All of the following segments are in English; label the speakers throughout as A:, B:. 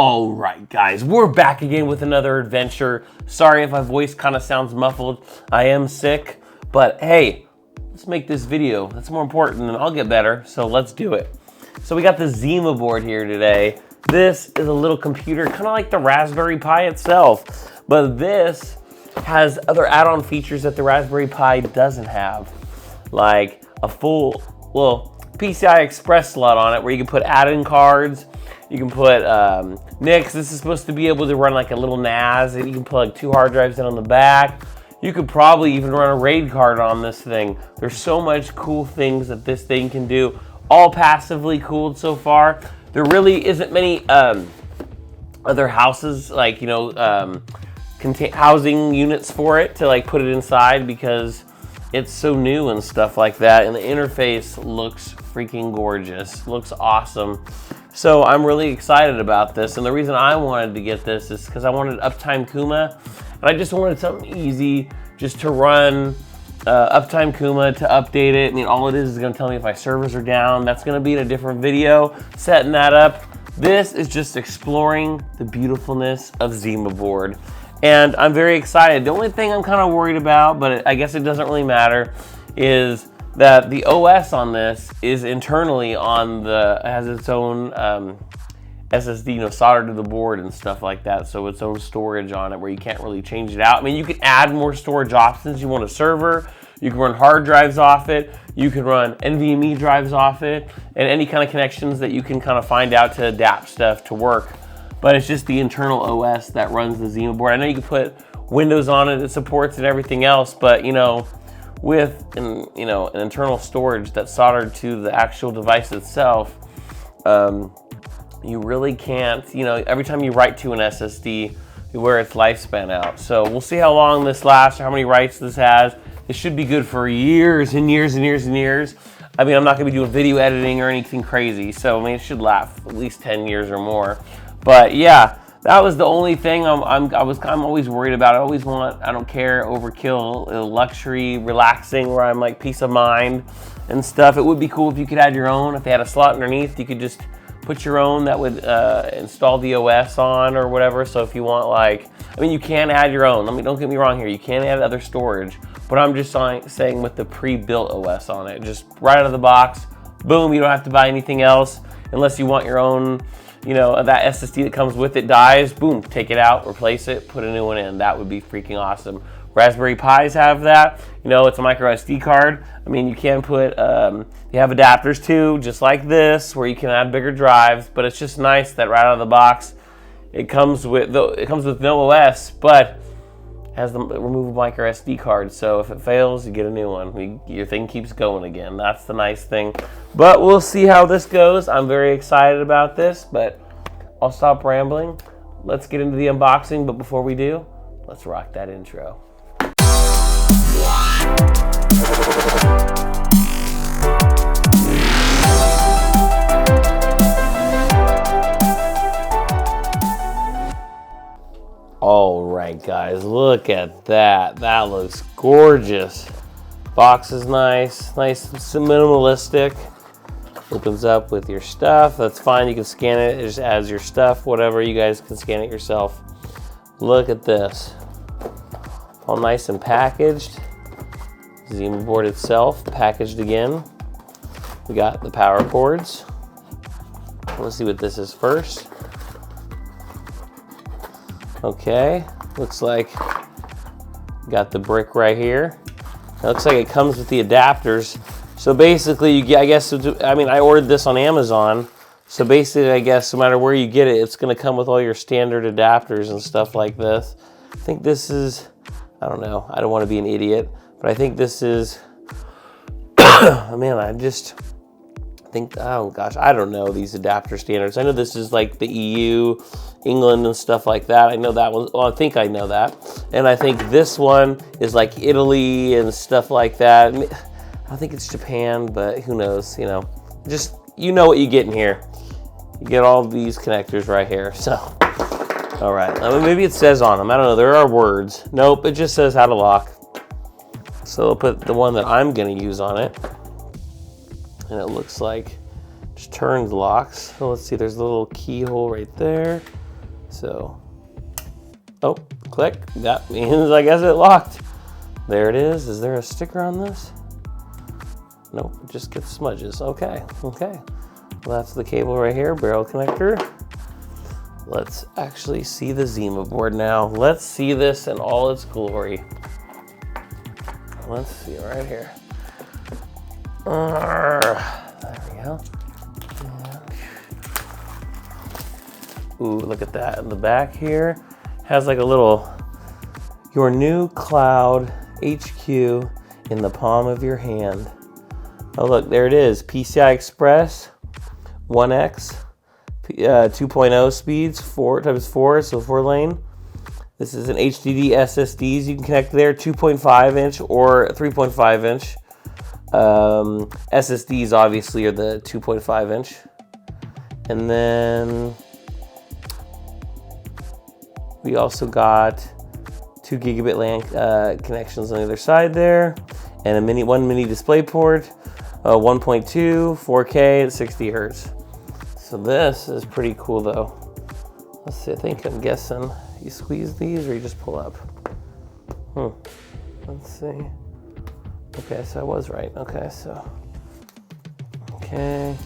A: All right, guys, we're back again with another adventure. Sorry if my voice kind of sounds muffled. I am sick, but hey, let's make this video. That's more important, and I'll get better, so let's do it. So we got the ZimaBoard here today. This is a little computer, kind of like the Raspberry Pi itself, but this has other add-on features that the Raspberry Pi doesn't have, like a full, PCI Express slot on it where you can put add-in cards. You can put NICs. This is supposed to be able to run like a little NAS. You can plug 2 hard drives in on the back. You could probably even run a RAID card on this thing. There's so much cool things that this thing can do, all passively cooled so far. There really isn't many other houses, like, housing units for it to like put it inside because it's so new and stuff like that. And the interface looks freaking gorgeous, looks awesome. So I'm really excited about this, and the reason I wanted to get this is because I wanted Uptime Kuma, and I just wanted something easy just to run Uptime Kuma to update it. I mean, all it is going to tell me if my servers are down. That's going to be in a different video, setting that up. This is just exploring the beautifulness of ZimaBoard, and I'm very excited. The only thing I'm kind of worried about, but I guess it doesn't really matter, is that the OS on this is internally on has its own SSD, soldered to the board and stuff like that. So its own storage on it where you can't really change it out. I mean, you can add more storage options. You want a server, you can run hard drives off it, you can run NVMe drives off it, and any kind of connections that you can kind of find out to adapt stuff to work. But it's just the internal OS that runs the ZimaBoard. I know you can put Windows on it, it supports and everything else, but with an internal storage that's soldered to the actual device itself, you really can't, every time you write to an SSD, you wear its lifespan out. So we'll see how long this lasts or how many writes this has. It should be good for years and years and years and years. I mean, I'm not gonna be doing video editing or anything crazy, so I mean, it should last at least 10 years or more. But yeah, that was the only thing I'm always worried about. I don't care, overkill, luxury, relaxing, where I'm like peace of mind and stuff. It would be cool if you could add your own. If they had a slot underneath, you could just put your own that would install the OS on or whatever. So if you want you can add your own. Don't get me wrong here. You can add other storage, but I'm just saying with the pre-built OS on it, just right out of the box, boom, you don't have to buy anything else unless you want your own. That SSD that comes with it dies, boom, take it out, replace it, put a new one in. That would be freaking awesome. Raspberry Pis have that. It's a micro SD card. I mean, you can put, you have adapters too, just like this, where you can add bigger drives, but it's just nice that right out of the box, it comes with no OS, but has the removable micro SD card. So if it fails, you get a new one. Your thing keeps going again. That's the nice thing. But we'll see how this goes. I'm very excited about this, but I'll stop rambling. Let's get into the unboxing, but before we do, let's rock that intro. All right, guys, look at that. That looks gorgeous. Box is nice minimalistic. Opens up with your stuff. That's fine. You can scan it. It just adds your stuff, whatever. You guys can scan it yourself. Look at this. All nice and packaged. ZimaBoard itself, packaged again. We got the power cords. Let's see what this is first. Okay, looks like got the brick right here. It looks like it comes with the adapters. So basically, I ordered this on Amazon. So basically, I guess no matter where you get it, it's going to come with all your standard adapters and stuff like this. I think this is, I don't know, I don't want to be an idiot, but I think this is, oh gosh, I don't know these adapter standards. I know this is like the EU, England and stuff like that. I know that one, I think I know that. And I think this one is like Italy and stuff like that. I think it's Japan, but who knows, just, what you get in here. You get all these connectors right here, so. All right, maybe it says on them, I don't know, there are words. Nope, it just says how to lock. So I'll put the one that I'm gonna use on it. And it looks like just turns locks. So let's see, there's a little keyhole right there. So, oh, click. That means I guess it locked. There it is. Is there a sticker on this? Nope, it just gets smudges. Okay, okay. Well, that's the cable right here, barrel connector. Let's actually see the ZimaBoard now. Let's see this in all its glory. Let's see right here. There we go. Ooh, look at that. In the back here, has like a little, your new cloud HQ in the palm of your hand. Oh look, there it is. PCI Express 1X, 2.0 speeds, 4x4, so 4-lane. This is an HDD SSDs. You can connect there, 2.5 inch or 3.5 inch. SSDs obviously are the 2.5 inch. And then we also got 2 gigabit LAN connections on the other side there, and one mini display port, 1.2, 4K at 60 hertz. So this is pretty cool though. Let's see, I'm guessing you squeeze these or you just pull up. Let's see. Okay, so I was right. Okay, so, okay,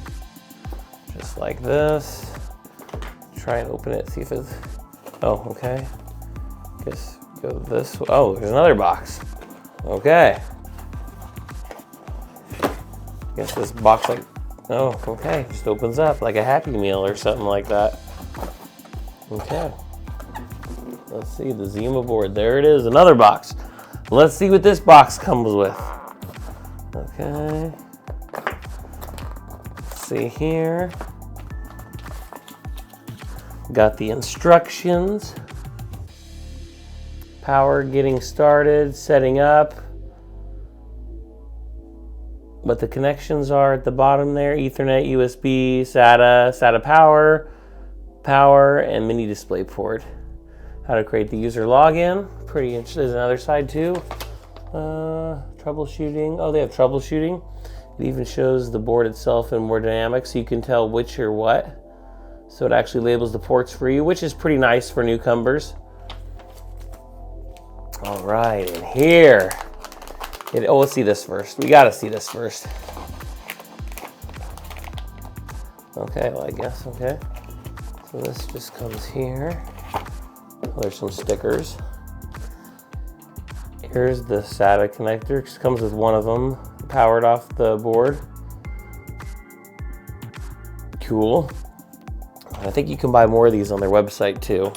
A: just like this. Try and open it, see if it's, oh, okay. Guess go this way. Oh, there's another box. Okay. Guess this box like, oh, okay, just opens up like a Happy Meal or something like that. Okay. Let's see, the ZimaBoard. There it is, another box. Let's see what this box comes with. Okay. Let's see here. Got the instructions. Power getting started, setting up. What the connections are at the bottom there: Ethernet, USB, SATA power, and mini display port. How to create the user login. Pretty interesting. There's another side too. Troubleshooting. Oh, they have troubleshooting. It even shows the board itself in more dynamic, so you can tell which or what. So it actually labels the ports for you, which is pretty nice for newcomers. All right, and here. Oh, let's see this first. We gotta see this first. Okay, well, I guess, okay. So this just comes here. Oh, there's some stickers. Here's the SATA connector. It just comes with one of them, powered off the board. Cool. I think you can buy more of these on their website too.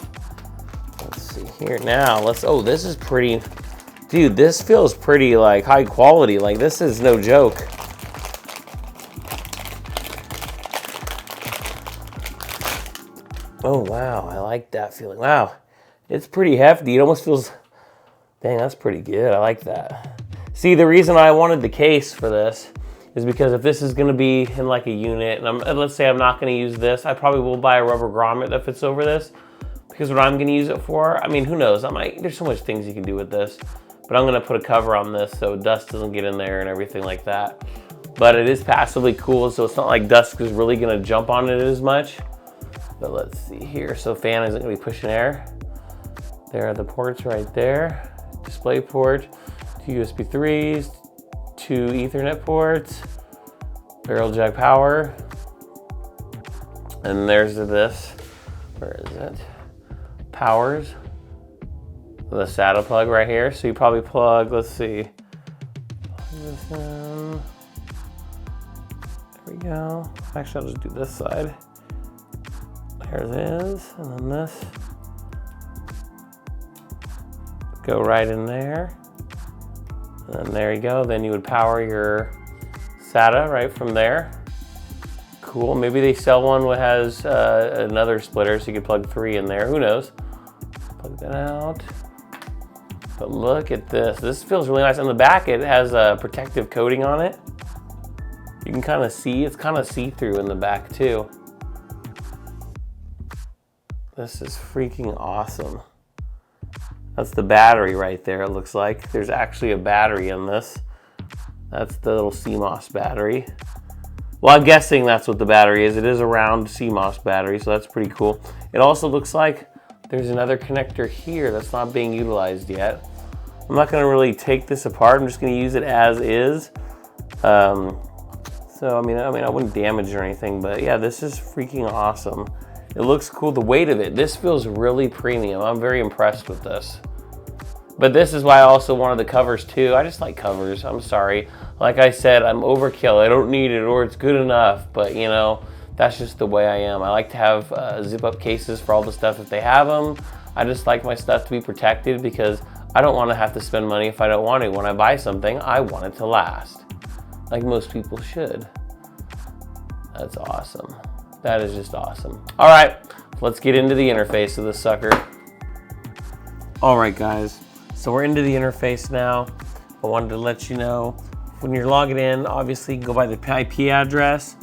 A: Let's see here. Now, oh, this is pretty, dude, this feels pretty like high quality. Like this is no joke. Oh, wow, I like that feeling. Wow, it's pretty hefty. It almost feels, dang, that's pretty good. I like that. See, the reason I wanted the case for this is because if this is gonna be in like a unit, and let's say I'm not gonna use this, I probably will buy a rubber grommet that fits over this, because what I'm gonna use it for, I mean, who knows? There's so much things you can do with this, but I'm gonna put a cover on this so dust doesn't get in there and everything like that. But it is passively cool, so it's not like dust is really gonna jump on it as much. But let's see here. So fan isn't gonna be pushing air. There are the ports right there. Display port, 2 USB 3s, 2 Ethernet ports, barrel jack power, and there's this. Where is it? Powers. The SATA plug right here. So you probably plug, let's see. Plug this in. There we go. Actually, I'll just do this side. There it is, and then this. Go right in there. And there you go. Then you would power your SATA right from there. Cool. Maybe they sell one that has another splitter, so you could plug 3 in there. Who knows? Plug that out. But look at this. This feels really nice. On the back, it has a protective coating on it. You can kind of see. It's kind of see-through in the back too. This is freaking awesome. That's the battery right there, it looks like. There's actually a battery in this. That's the little CMOS battery. Well, I'm guessing that's what the battery is. It is a round CMOS battery, so that's pretty cool. It also looks like There's another connector here that's not being utilized yet. I'm not gonna really take this apart. I'm just gonna use it as is. So I mean, I wouldn't damage or anything, but yeah, this is freaking awesome. It looks cool. The weight of it, this feels really premium. I'm very impressed with this. But this is why I also wanted the covers too. I just like covers. I'm sorry. Like I said, I'm overkill. I don't need it, or it's good enough. But you know, that's just the way I am. I like to have zip-up cases for all the stuff if they have them. I just like my stuff to be protected because I don't want to have to spend money if I don't want to. When I buy something, I want it to last. Like most people should. That's awesome. That is just awesome. All right, let's get into the interface of this sucker. All right, guys. So we're into the interface now. I wanted to let you know, when you're logging in, obviously go by the IP address.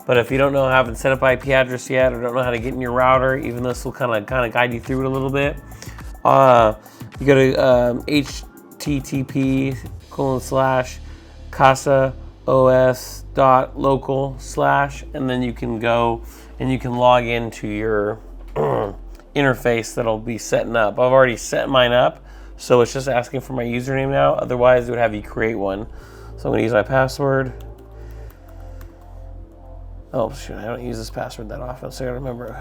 A: But if you don't know, haven't set up IP address yet, or don't know how to get in your router, even though this will kind of guide you through it a little bit, you go to http://casaos.local/ and then you can go and you can log into your interface that'll be setting up. I've already set mine up, so it's just asking for my username now. Otherwise, it would have you create one. So I'm gonna use my password. Oh shoot, I don't use this password that often, so I gotta remember.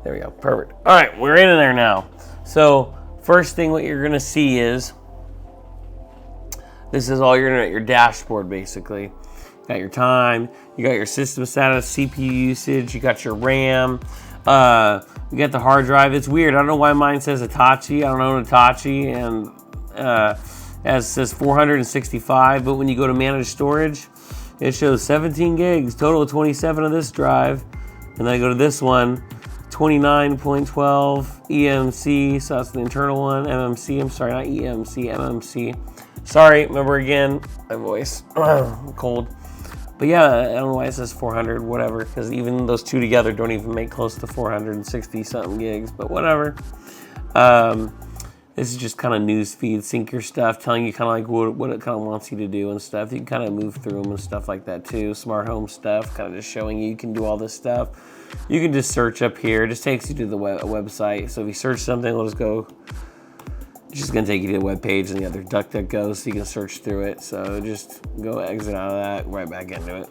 A: There we go, perfect. All right, we're in there now. So first thing what you're gonna see is, this is all your dashboard basically. You got your time, you got your system status, CPU usage, you got your RAM, you got the hard drive. It's weird, I don't know why mine says Hitachi, I don't own Hitachi, and as it says 465, but when you go to manage storage, it shows 17 gigs, total of 27 of this drive. And then I go to this one, 29.12 EMC, so that's the internal one, MMC, I'm sorry, not EMC, MMC. Sorry, remember again, my voice, cold. But yeah, I don't know why it says 400, whatever, because even those two together don't even make close to 460 something gigs, but whatever. This is just kind of news feed, sync your stuff, telling you kind of like what it kind of wants you to do and stuff. You can kind of move through them and stuff like that too. Smart home stuff, kind of just showing you can do all this stuff. You can just search up here. It just takes you to the website. So if you search something, we'll just go. It's just gonna take you to the web page and the other DuckDuckGo, so you can search through it. So just go exit out of that, right back into it.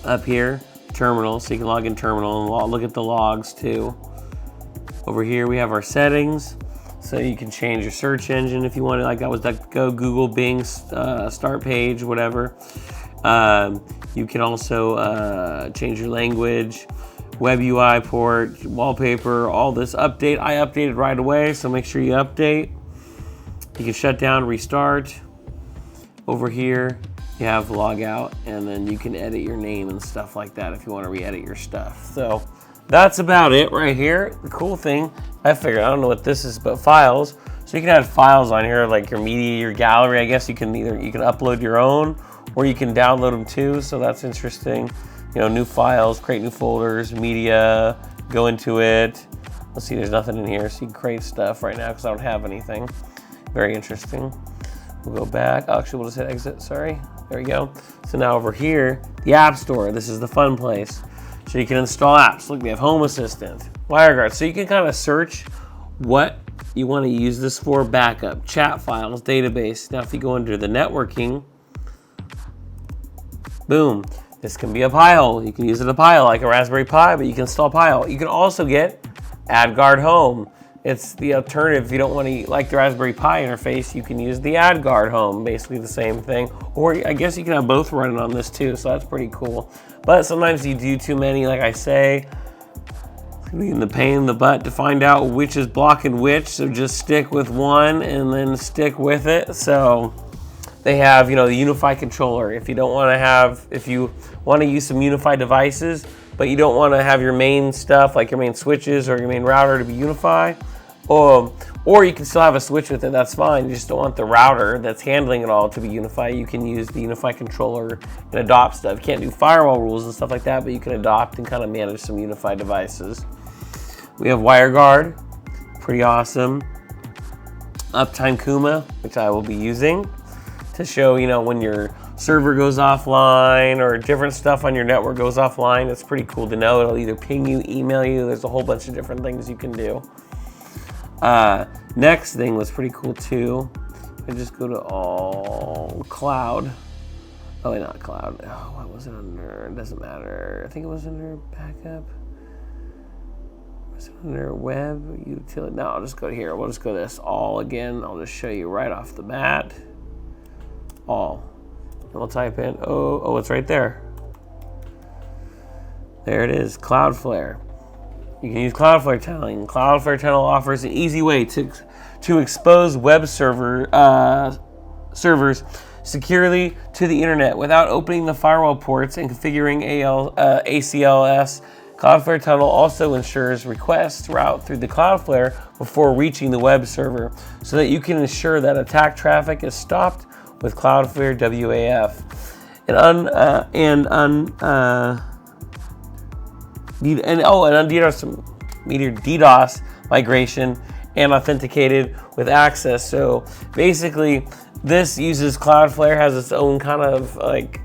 A: Up here, terminal, so you can log in terminal and look at the logs too. Over here we have our settings, so you can change your search engine if you want to, like that was DuckDuckGo, Google, Bing, start page, whatever. You can also change your language, web UI port, wallpaper, all this update. I updated right away, so make sure you update. You can shut down, restart. Over here you have log out, and then you can edit your name and stuff like that if you want to re-edit your stuff. So that's about it right here. The cool thing, I figured, I don't know what this is, but files. So you can add files on here, like your media, your gallery. I guess you can upload your own, or you can download them too. So that's interesting. You know, new files, create new folders, media, go into it. Let's see, there's nothing in here, so you can create stuff right now because I don't have anything. Very interesting. We'll go back. Oh, actually, we'll just hit exit, sorry. There we go. So now over here, the App Store. This is the fun place. So you can install apps. Look, we have Home Assistant, WireGuard. So you can kind of search what you want to use this for. Backup, chat files, database. Now if you go into the networking, boom. This can be a Pi-hole. You can use it a Pi-hole like a Raspberry Pi, but you can install Pi-hole. You can also get AdGuard Home. It's the alternative. If you don't want to like the Raspberry Pi interface, you can use the AdGuard Home, basically the same thing. Or I guess you can have both running on this too, so that's pretty cool. But sometimes you do too many, like I say, in the pain in the butt to find out which is blocking which, so just stick with one and then stick with it. So they have, you know, the Unify controller. If you don't want to have, if you want to use some Unify devices, but you don't want to have your main stuff, like your main switches or your main router to be Unify, or you can still have a switch with it, that's fine. You just don't want the router that's handling it all to be Unify. You can use the Unify controller and adopt stuff. You can't do firewall rules and stuff like that, but you can adopt and kind of manage some Unify devices. We have WireGuard, pretty awesome. Uptime Kuma, which I will be using to show, you know, when your server goes offline or different stuff on your network goes offline, it's pretty cool to know. It'll either ping you, email you. There's a whole bunch of different things you can do. Next thing was pretty cool too. I just go to all cloud. Oh, wait, not cloud. Oh, what was it under? It doesn't matter. I think it was under backup. Was it under web utility? No, I'll just go here. We'll just go to this all again. I'll just show you right off the bat. All. And we'll type in, oh, it's right there. There it is, Cloudflare. You can use Cloudflare tunneling. Cloudflare tunnel offers an easy way to expose web servers securely to the internet without opening the firewall ports and configuring ACLS. Cloudflare tunnel also ensures requests route through the Cloudflare before reaching the web server, so that you can ensure that attack traffic is stopped with Cloudflare WAF. And DDoS migration and authenticated with access. So basically, this uses Cloudflare, has its own kind of like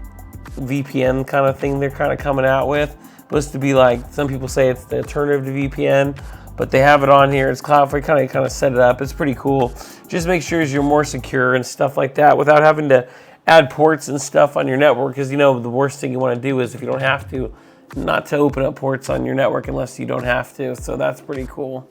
A: VPN kind of thing they're kind of coming out with. Supposed to be like, some people say it's the alternative to VPN, but they have it on here. It's Cloudflare kind of set it up. It's pretty cool. Just make sure you're more secure and stuff like that without having to add ports and stuff on your network, because you know the worst thing you want to do is, if you don't have to, not to open up ports on your network unless you don't have to. So that's pretty cool.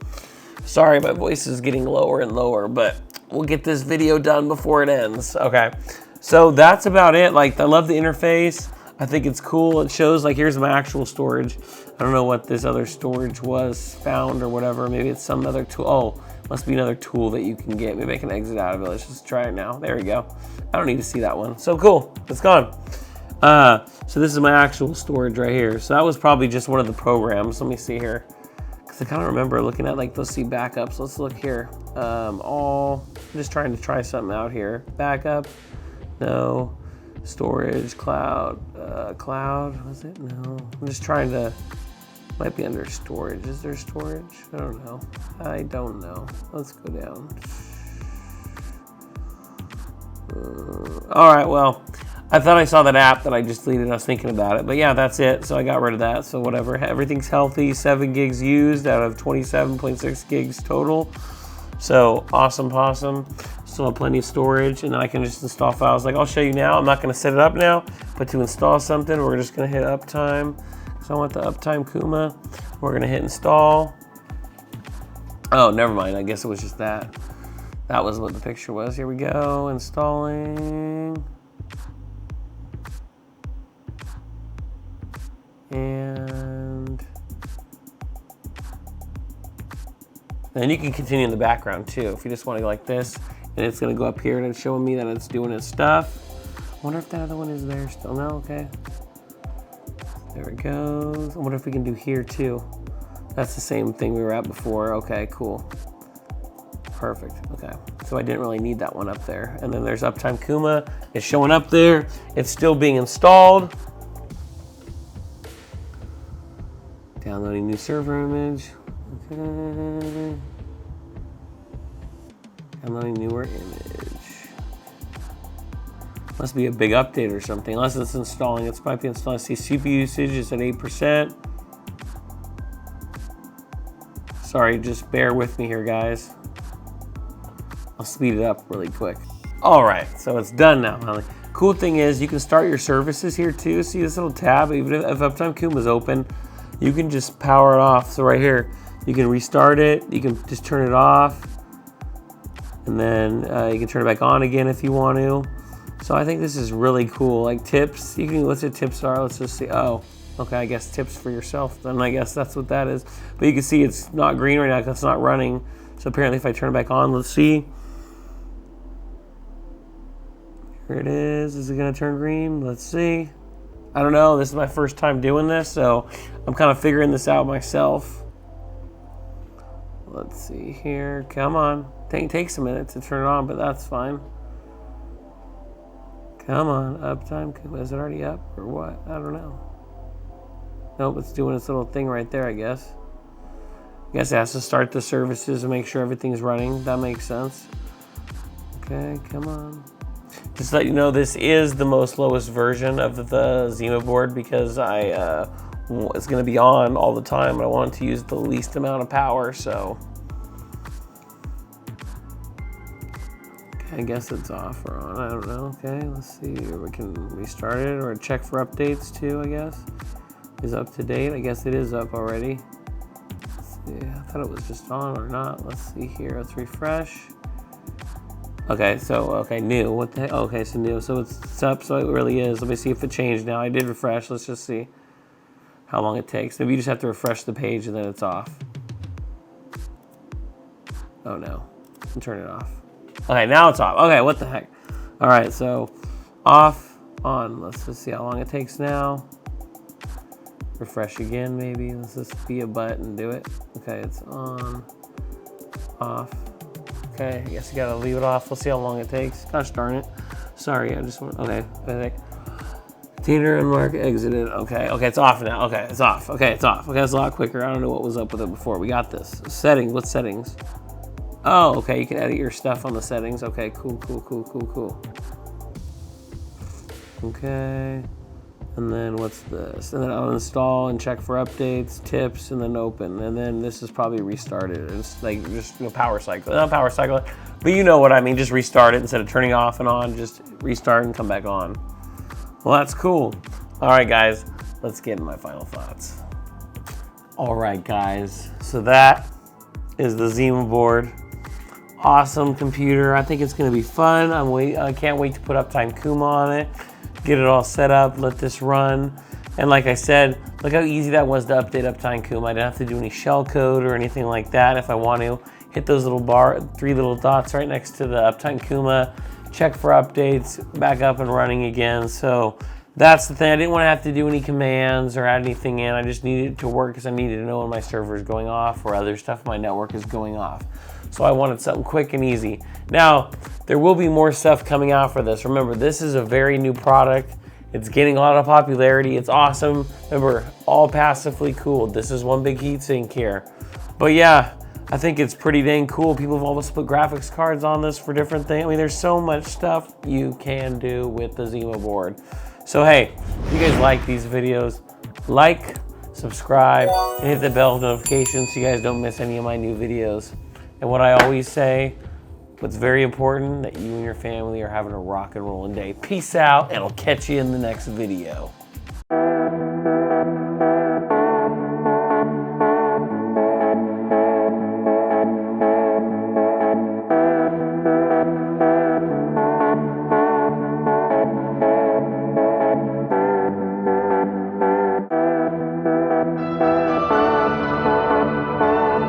A: Sorry, my voice is getting lower and lower, but we'll get this video done before it ends. Okay, so that's about it. Like, I love the interface. I think it's cool. It shows, like, here's my actual storage. I don't know what this other storage was found or whatever. Maybe it's some other tool. Oh, must be another tool that you can get. Maybe I can exit out of it. Let's just try it now. There we go. I don't need to see that one. So cool, it's gone. So this is my actual storage right here. So that was probably just one of the programs. Let me see here, because I kind of remember looking at, like, let's see, backups. Let's look here. I'm just trying to try something out here. Backup, no. Storage, cloud, was it? No. I'm just trying to, might be under storage. Is there storage? I don't know. Let's go down. All right, well, I thought I saw that app that I just deleted. I was thinking about it, but yeah, that's it. So I got rid of that. So whatever, everything's healthy. 7 gigs used out of 27.6 gigs total. So awesome possum. Still have plenty of storage, and then I can just install files. Like, I'll show you now. I'm not going to set it up now, but to install something, we're just going to hit uptime. So I want the uptime Kuma. We're going to hit install. Oh, never mind. I guess it was just that. That was what the picture was. Here we go. Installing. And then you can continue in the background too if you just want to go like this, and it's going to go up here and it's showing me that it's doing its stuff. I wonder if that other one is there still. No, okay. There it goes. I wonder if we can do here too. That's the same thing we were at before. Okay, cool. Perfect. Okay. So I didn't really need that one up there. And then there's Uptime Kuma. It's showing up there. It's still being installed. Downloading new server image. Okay. Downloading newer image. Must be a big update or something. Unless it's installing, it might be installing. See, CPU usage is at 8%. Sorry, just bear with me here, guys. I'll speed it up really quick. All right, so it's done now. Cool thing is you can start your services here too. See this little tab? Even if Uptime Kuma is open, you can just power it off. So right here, you can restart it. You can just turn it off, and then you can turn it back on again if you want to. So I think this is really cool. Like tips, you can, what's the tips are? Let's just see. Oh, okay, I guess tips for yourself. Then I guess that's what that is. But you can see it's not green right now because it's not running. So apparently if I turn it back on, let's see. Here it is. Is it gonna turn green? Let's see. I don't know. This is my first time doing this, so I'm kind of figuring this out myself. Let's see here. Come on. It takes a minute to turn it on, but that's fine. Come on. Uptime. Is it already up or what? I don't know. Nope, it's doing its little thing right there, I guess. I guess it has to start the services and make sure everything's running. That makes sense. Okay, come on. Just to let you know, this is the most lowest version of the ZimaBoard because it's going to be on all the time and I want to use the least amount of power, so. Okay, I guess it's off or on, I don't know. Okay, let's see, we can restart it or check for updates too, I guess. Is up to date? I guess it is up already. Let's see, I thought it was just on or not. Let's see here, let's refresh. Okay, so, okay, new, what the heck? Okay, so new, so it's up, so it really is. Let me see if it changed now. I did refresh, let's just see how long it takes. Maybe you just have to refresh the page and then it's off. Oh no, turn it off. Okay, now it's off. Okay, what the heck? All right, so off, on. Let's just see how long it takes now. Refresh again, maybe. Let's just be a butt and do it. Okay, it's on, off. Okay, I guess you gotta leave it off. We'll see how long it takes. Gosh darn it. Sorry, I just want, okay. Container unmarked, exited. Okay, okay, it's off now. Okay, it's off. Okay, it's off. Okay, it's a lot quicker. I don't know what was up with it before. We got this. Settings, what settings? Oh, okay, you can edit your stuff on the settings. Okay, cool. Okay, and then what's this? And then uninstall and check for updates, tips, and then open. And then this is probably restarted. It's like just power cycle. Not power cycle, but you know what I mean. Just restart it instead of turning off and on. Just restart and come back on. Well, that's cool. All right, guys, let's get into my final thoughts. All right, guys, so that is the ZimaBoard. Awesome computer. I think it's going to be fun. I can't wait to put Uptime Kuma on it, get it all set up, let this run. And like I said, look how easy that was to update Uptime Kuma. I didn't have to do any shell code or anything like that. If I want to, hit those little three little dots right next to the Uptime Kuma, check for updates, back up and running again. So that's the thing. I didn't want to have to do any commands or add anything in. I just needed it to work because I needed to know when my server is going off or other stuff in my network is going off. So I wanted something quick and easy. Now, there will be more stuff coming out for this. Remember, this is a very new product. It's getting a lot of popularity. It's awesome. Remember, all passively cooled. This is one big heatsink here. But yeah, I think it's pretty dang cool. People have almost put graphics cards on this for different things. I mean, there's so much stuff you can do with the ZimaBoard. So hey, if you guys like these videos, like, subscribe, and hit the bell notification so you guys don't miss any of my new videos. And what I always say, what's very important, that you and your family are having a rock and rollin' day. Peace out, and I'll catch you in the next video.